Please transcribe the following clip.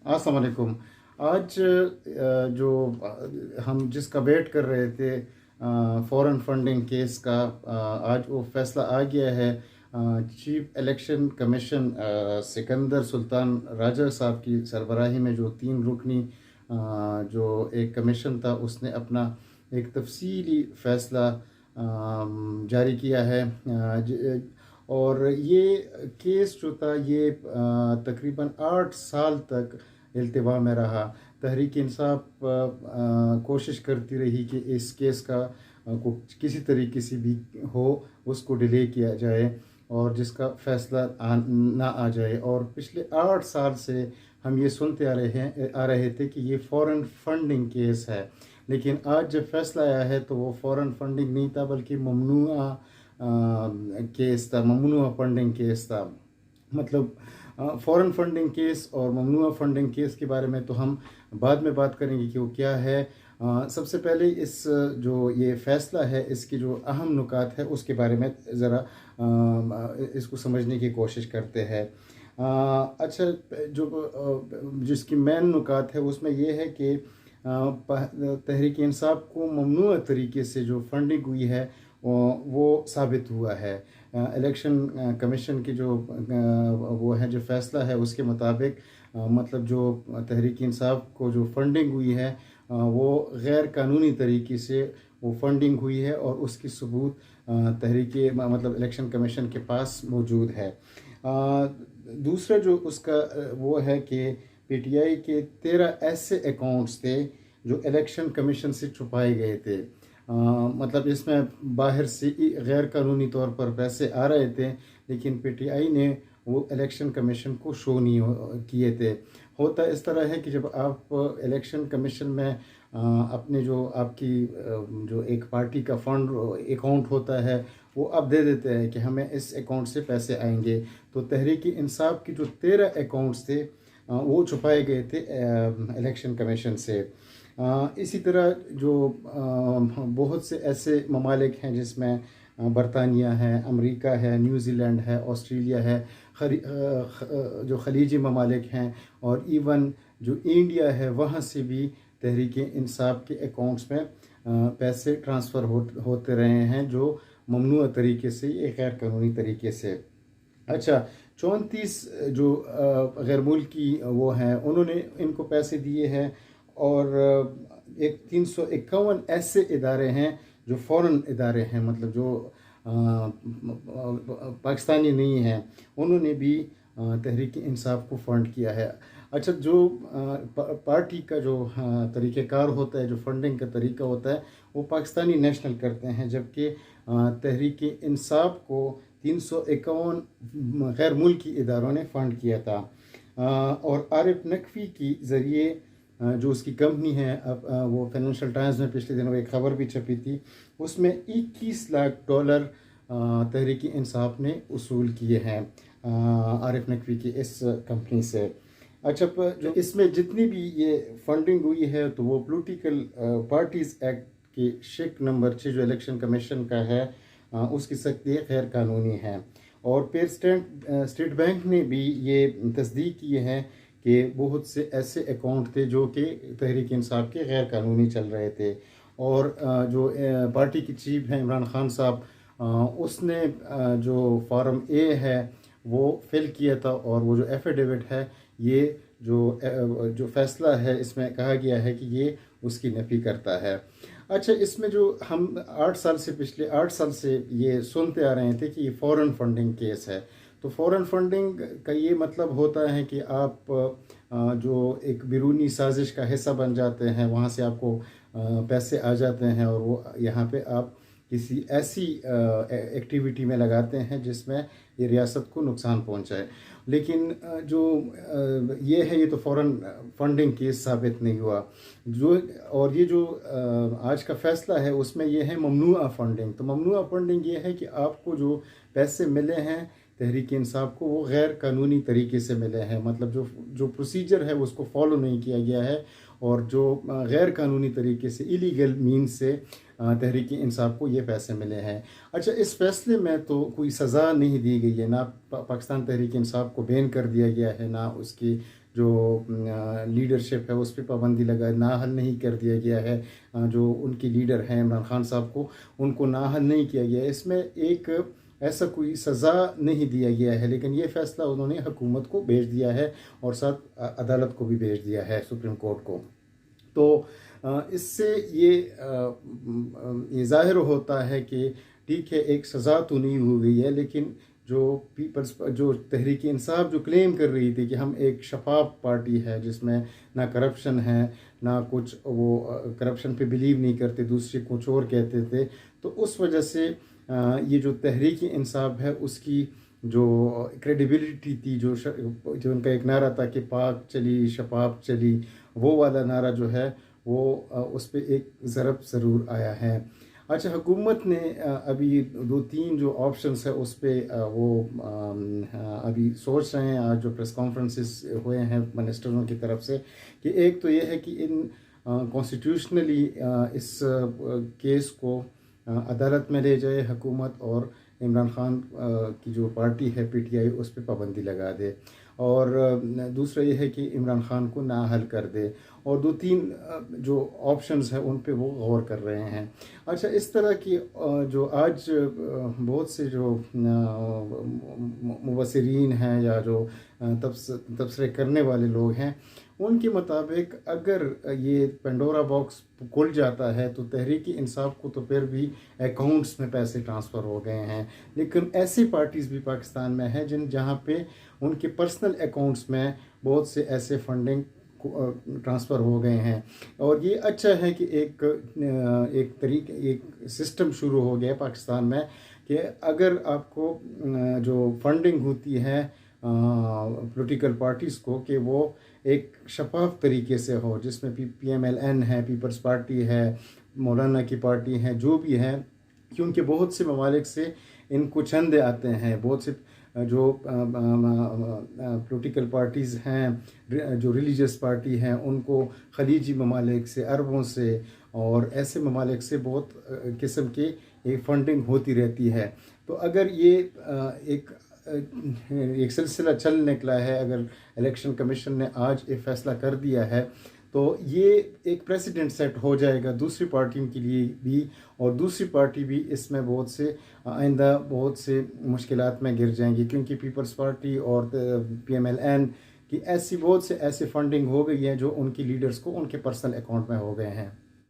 السلام علیکم۔ آج جو ہم جس کا ویٹ کر رہے تھے فورن فنڈنگ کیس کا، آج وہ فیصلہ آ گیا ہے۔ چیف الیکشن کمیشن سکندر سلطان راجہ صاحب کی سربراہی میں جو 3 رکنی جو ایک کمیشن تھا، اس نے اپنا ایک تفصیلی فیصلہ جاری کیا ہے۔ اور یہ کیس جو تھا یہ تقریباً 8 سال تک التوا میں رہا۔ تحریک انصاف کوشش کرتی رہی کہ اس کیس کا کو کسی طریقے سے بھی ہو اس کو ڈیلے کیا جائے اور جس کا فیصلہ نہ آ جائے۔ اور پچھلے 8 سال سے ہم یہ سنتے آ رہے تھے کہ یہ فورن فنڈنگ کیس ہے، لیکن آج جب فیصلہ آیا ہے تو وہ فورن فنڈنگ نہیں تھا بلکہ ممنوعہ کیس تھا، ممنوعہ فنڈنگ کیس تھا۔ مطلب فورن فنڈنگ کیس اور ممنوعہ فنڈنگ کیس کے بارے میں تو ہم بعد میں بات کریں گے کہ وہ کیا ہے۔ سب سے پہلے اس جو یہ فیصلہ ہے اس کی جو اہم نکات ہے اس کے بارے میں ذرا اس کو سمجھنے کی کوشش کرتے ہیں۔ اچھا، جس کی مین نکات ہے اس میں یہ ہے کہ تحریک انصاف کو ممنوع طریقے سے جو فنڈنگ ہوئی ہے وہ ثابت ہوا ہے۔ الیکشن کمیشن کی جو وہ ہے جو فیصلہ ہے اس کے مطابق مطلب جو تحریک انصاف کو جو فنڈنگ ہوئی ہے وہ غیر قانونی طریقے سے وہ فنڈنگ ہوئی ہے اور اس کی ثبوت تحریک مطلب الیکشن کمیشن کے پاس موجود ہے۔ دوسرا جو اس کا وہ ہے کہ پی ٹی آئی کے 13 ایسے اکاؤنٹس تھے جو الیکشن کمیشن سے چھپائے گئے تھے۔ مطلب اس میں باہر سے غیر قانونی طور پر پیسے آ رہے تھے، لیکن پی ٹی آئی نے وہ الیکشن کمیشن کو شو نہیں کیے تھے۔ ہوتا اس طرح ہے کہ جب آپ الیکشن کمیشن میں اپنے جو آپ کی جو ایک پارٹی کا فنڈ اکاؤنٹ ہوتا ہے وہ آپ دے دیتے ہیں کہ ہمیں اس اکاؤنٹ سے پیسے آئیں گے، تو تحریک انصاف کی جو 13 اکاؤنٹس تھے وہ چھپائے گئے تھے الیکشن کمیشن سے۔ اسی طرح جو بہت سے ایسے ممالک ہیں جس میں برطانیہ ہے، امریکہ ہے، نیوزی لینڈ ہے، آسٹریلیا ہے، جو خلیجی ممالک ہیں اور ایون جو انڈیا ہے وہاں سے بھی تحریک انصاف کے اکاؤنٹس میں پیسے ٹرانسفر ہوتے رہے ہیں جو ممنوع طریقے سے، یہ غیر قانونی طریقے سے۔ اچھا، 34 جو غیر ملکی وہ ہیں انہوں نے ان کو پیسے دیے ہیں، اور 351 ایسے ادارے ہیں جو فورن ادارے ہیں، مطلب جو پاکستانی نہیں ہیں، انہوں نے بھی تحریک انصاف کو فنڈ کیا ہے۔ اچھا، جو پارٹی کا جو طریقہ کار ہوتا ہے، جو فنڈنگ کا طریقہ ہوتا ہے وہ پاکستانی نیشنل کرتے ہیں، جبکہ تحریک انصاف کو 351 غیر ملکی اداروں نے فنڈ کیا تھا۔ اور عارف نقوی کی ذریعے جو اس کی کمپنی ہے، وہ فائنینشیل ٹائمز میں پچھلے دنوں ایک خبر بھی چھپی تھی، اس میں $21 لاکھ تحریک انصاف نے وصول کیے ہیں عارف نقوی کی اس کمپنی سے۔ اچھا، جو اس میں جتنی بھی یہ فنڈنگ ہوئی ہے تو وہ پولیٹیکل پارٹیز ایکٹ کی شق نمبر 6 جو الیکشن کمیشن کا ہے اس کی سختی غیر قانونی ہے۔ اور پھر اسٹیٹ بینک نے بھی یہ تصدیق کی ہے کہ بہت سے ایسے اکاؤنٹ تھے جو کہ تحریک انصاف کے غیر قانونی چل رہے تھے۔ اور جو پارٹی کی چیف ہیں عمران خان صاحب، اس نے جو فارم اے ہے وہ فل کیا تھا، اور وہ جو ایفیڈیوٹ ہے یہ جو فیصلہ ہے اس میں کہا گیا ہے کہ یہ اس کی نفی کرتا ہے۔ اچھا، اس میں جو ہم پچھلے 8 سال سے یہ سنتے آ رہے تھے کہ یہ فورن فنڈنگ کیس ہے، تو فورن فنڈنگ کا یہ مطلب ہوتا ہے کہ آپ جو ایک بیرونی سازش کا حصہ بن جاتے ہیں، وہاں سے آپ کو پیسے آ جاتے ہیں اور وہ یہاں پہ آپ کسی ایسی ایکٹیویٹی میں لگاتے ہیں جس میں یہ ریاست کو نقصان پہنچائے۔ لیکن جو یہ ہے یہ تو فورن فنڈنگ کیس ثابت نہیں ہوا۔ اور یہ جو آج کا فیصلہ ہے اس میں یہ ہے ممنوعہ فنڈنگ۔ تو ممنوعہ فنڈنگ یہ ہے کہ آپ کو جو پیسے ملے ہیں تحریک انصاف کو وہ غیر قانونی طریقے سے ملے ہیں، مطلب جو پروسیجر ہے اس کو فالو نہیں کیا گیا ہے، اور جو غیر قانونی طریقے سے ایلیگل مینز سے تحریک انصاف کو یہ پیسے ملے ہیں۔ اچھا، اس فیصلے میں تو کوئی سزا نہیں دی گئی ہے، نہ پاکستان تحریک انصاف کو بین کر دیا گیا ہے، نہ اس کی جو لیڈرشپ ہے اس پہ پابندی نااہل نہیں کر دیا گیا ہے، جو ان کے لیڈر ہیں عمران خان صاحب کو، ان کو نااہل نہیں کیا گیا. اس میں ایک ایسا کوئی سزا نہیں دیا گیا ہے، لیکن یہ فیصلہ انہوں نے حکومت کو بھیج دیا ہے اور ساتھ عدالت کو بھی بھیج دیا ہے، سپریم کورٹ کو. تو اس سے یہ ظاہر ہوتا ہے کہ ٹھیک ہے ایک سزا تو نہیں ہو گئی ہے، لیکن جو تحریک انصاف جو کلیم کر رہی تھی کہ ہم ایک شفاف پارٹی ہے جس میں نہ کرپشن ہے نہ کچھ، وہ کرپشن پہ بلیو نہیں کرتے، دوسرے کچھ اور کہتے تھے، تو اس وجہ سے یہ جو تحریک انصاف ہے اس کی جو کریڈیبلٹی تھی، جو ان کا ایک نعرہ تھا کہ پاک چلی شفاف چلی، وہ والا نعرہ جو ہے وہ اس پہ ایک ضرب ضرور آیا ہے. اچھا، حکومت نے ابھی 2-3 جو آپشنس ہے اس پہ وہ ابھی سوچ رہے ہیں. آج جو پریس کانفرنسز ہوئے ہیں منسٹروں کی طرف سے، کہ ایک تو یہ ہے کہ ان کانسٹیٹیوشنلی اس کیس کو عدالت میں لے جائے حکومت، اور عمران خان کی جو پارٹی ہے پی ٹی آئی اس پہ پابندی لگا دے، اور دوسرا یہ ہے کہ عمران خان کو نااہل کر دے، اور 2-3 جو آپشنز ہیں ان پہ وہ غور کر رہے ہیں. اچھا، اس طرح کی جو آج بہت سے جو مبصرین ہیں یا جو تبصرے کرنے والے لوگ ہیں، ان کے مطابق اگر یہ پینڈورا باکس کھل جاتا ہے تو تحریک انصاف کو تو پھر بھی اکاؤنٹس میں پیسے ٹرانسفر ہو گئے ہیں، لیکن ایسی پارٹیز بھی پاکستان میں ہیں جہاں پہ ان کے پرسنل اکاؤنٹس میں بہت سے ایسے فنڈنگ ٹرانسفر ہو گئے ہیں. اور یہ اچھا ہے کہ ایک سسٹم شروع ہو گیا پاکستان میں کہ اگر آپ کو جو فنڈنگ ہوتی ہے پولیٹیکل پارٹیز کو، کہ وہ ایک شفاف طریقے سے ہو، جس میں پی ایم ایل این ہے، پیپلز پارٹی ہے، مولانا کی پارٹی ہے، جو بھی ہے، کیونکہ بہت سے ممالک سے ان کو چندے آتے ہیں. بہت سے جو پولیٹیکل پارٹیز ہیں، جو ریلیجیس پارٹی ہیں، ان کو خلیجی ممالک سے، عربوں سے اور ایسے ممالک سے بہت قسم کی فنڈنگ ہوتی رہتی ہے. تو اگر یہ ایک سلسلہ چل نکلا ہے، اگر الیکشن کمیشن نے آج ایک فیصلہ کر دیا ہے تو یہ ایک پریسیڈنٹ سیٹ ہو جائے گا دوسری پارٹیوں کے لیے بھی، اور دوسری پارٹی بھی اس میں آئندہ بہت سے مشکلات میں گر جائیں گی، کیونکہ پیپلز پارٹی اور پی ایم ایل این کی بہت سے ایسے فنڈنگ ہو گئی ہے جو ان کی لیڈرز کو ان کے پرسنل اکاؤنٹ میں ہو گئے ہیں.